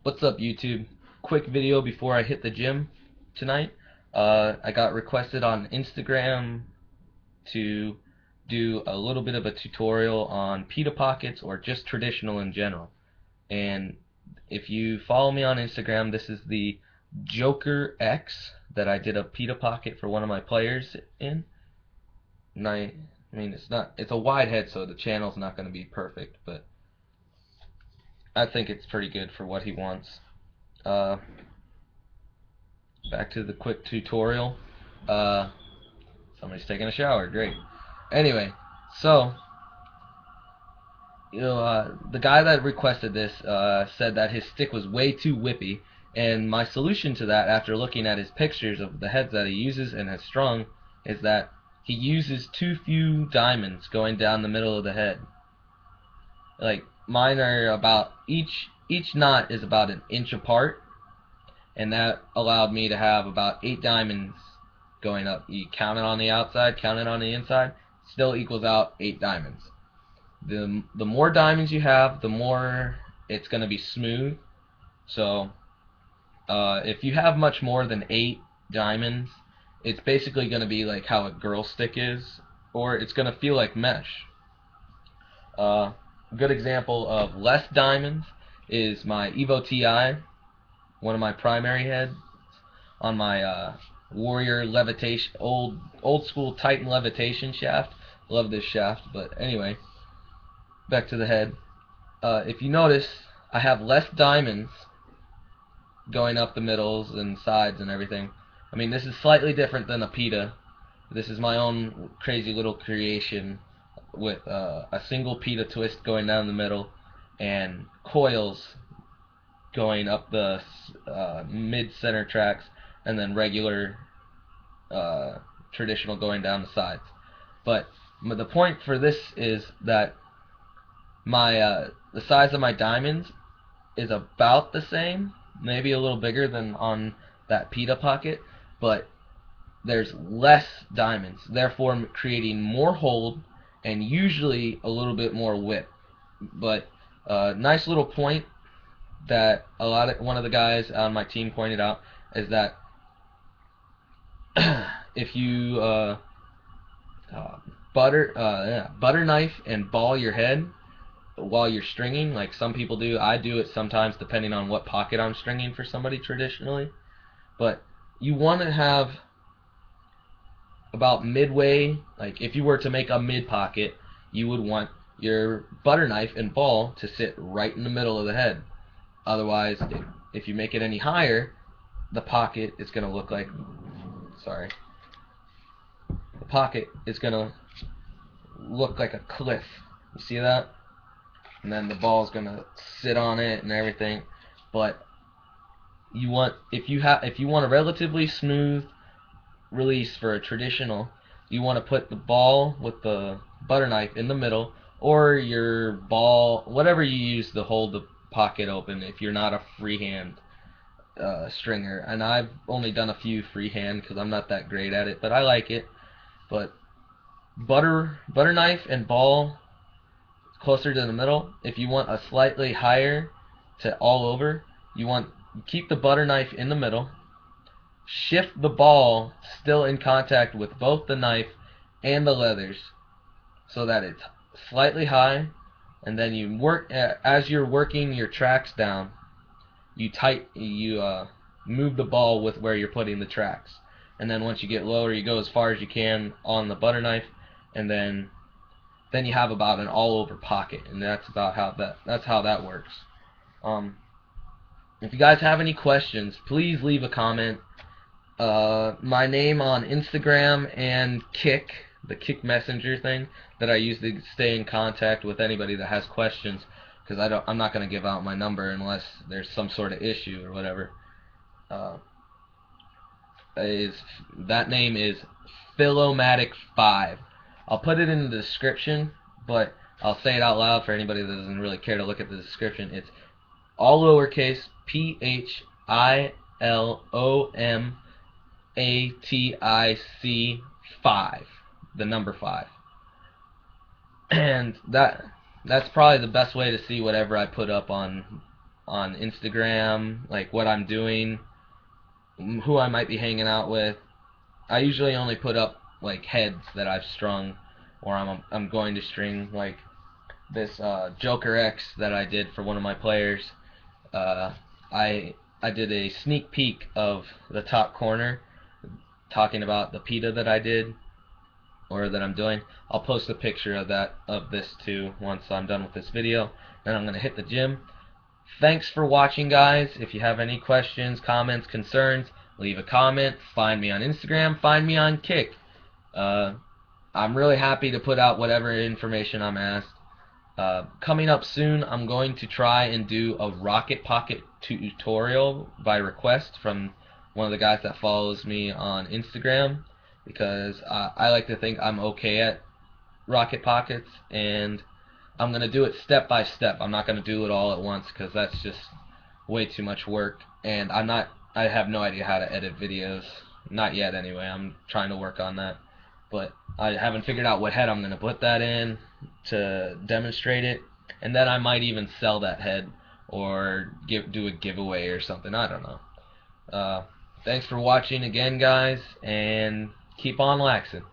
What's up, YouTube? Quick video before I hit the gym tonight. I got requested on Instagram to do a little bit of a tutorial on pita pockets or just traditional in general. And if you follow me on Instagram, this is the Joker X that I did a pita pocket for one of my players in. And I mean, it's a wide head, so the channel's not going to be perfect, but I think it's pretty good for what he wants. Uh, Back to the quick tutorial. Uh, Somebody's taking a shower. Great. Anyway, so the guy that requested this said that his stick was way too whippy, and my solution to that, after looking at his pictures of the heads that he uses and has strung, is that he uses too few diamonds going down the middle of the head. Like mine are about each knot is about an inch apart, and that allowed me to have about 8 diamonds going up. You count it on the outside, count it on the inside, still equals out 8 diamonds. The more diamonds you have, the more it's going to be smooth. So if you have much more than 8 diamonds, it's basically going to be like how a girl stick is, or it's going to feel like mesh. A good example of less diamonds is my Evo TI, one of my primary heads on my Warrior levitation, old school Titan levitation shaft. Love this shaft, but anyway, back to the head. If you notice, I have less diamonds going up the middles and sides and everything. I mean, this is slightly different than a pita. This is my own crazy little creation with a single pita twist going down the middle and coils going up the mid-center tracks, and then regular traditional going down the sides. But the point for this is that my the size of my diamonds is about the same, maybe a little bigger than on that pita pocket, but there's less diamonds, therefore creating more hold and usually a little bit more whip. But nice little point that one of the guys on my team pointed out is that if you butter knife and ball your head while you're stringing, like some people do, I do it sometimes depending on what pocket I'm stringing for somebody traditionally, but you want to have about midway, like if you were to make a mid pocket, you would want your butter knife and ball to sit right in the middle of the head. Otherwise, if you make it any higher, the pocket is going to look like, the pocket is going to look like a cliff. You see that? And then the ball is going to sit on it and everything. But you want, if you want a relatively smooth release for a traditional, you want to put the ball with the butter knife in the middle, or your ball, whatever you use to hold the pocket open if you're not a freehand stringer. And I've only done a few freehand because I'm not that great at it, but I like it. But butter knife and ball closer to the middle. If you want a slightly higher to all over, you keep the butter knife in the middle, shift the ball still in contact with both the knife and the leathers so that it's slightly high, and then you work as you're working your tracks down, you move the ball with where you're putting the tracks, and then once you get lower, you go as far as you can on the butter knife, and then you have about an all over pocket, and that's how that works. If you guys have any questions, please leave a comment. My name on Instagram and Kick, the Kick Messenger thing that I use to stay in contact with anybody that has questions, because I'm not going to give out my number unless there's some sort of issue or whatever. That name is Philomatic5. I'll put it in the description, but I'll say it out loud for anybody that doesn't really care to look at the description. It's all lowercase PHILOMATIC 5, the number 5, and that's probably the best way to see whatever I put up on on Instagram, like what I'm doing, who I might be hanging out with. I usually only put up like heads that I've strung or I'm going to string, like this Joker X that I did for one of my players. Uh, I did a sneak peek of the top corner, talking about the Pita that I did or that I'm doing. I'll post a picture of this too once I'm done with this video. Then I'm gonna hit the gym. Thanks for watching, guys. If you have any questions, comments, concerns, leave a comment. Find me on Instagram. Find me on Kick. I'm really happy to put out whatever information I'm asked. Coming up soon, I'm going to try and do a rocket pocket tutorial by request from one of the guys that follows me on Instagram, because I like to think I'm okay at rocket pockets, and I'm going to do it step by step. I'm not going to do it all at once because that's just way too much work, and I have no idea how to edit videos. Not yet anyway. I'm trying to work on that. But I haven't figured out what head I'm going to put that in to demonstrate it, and then I might even sell that head or do a giveaway or something. I don't know. Thanks for watching again, guys, and keep on laxing.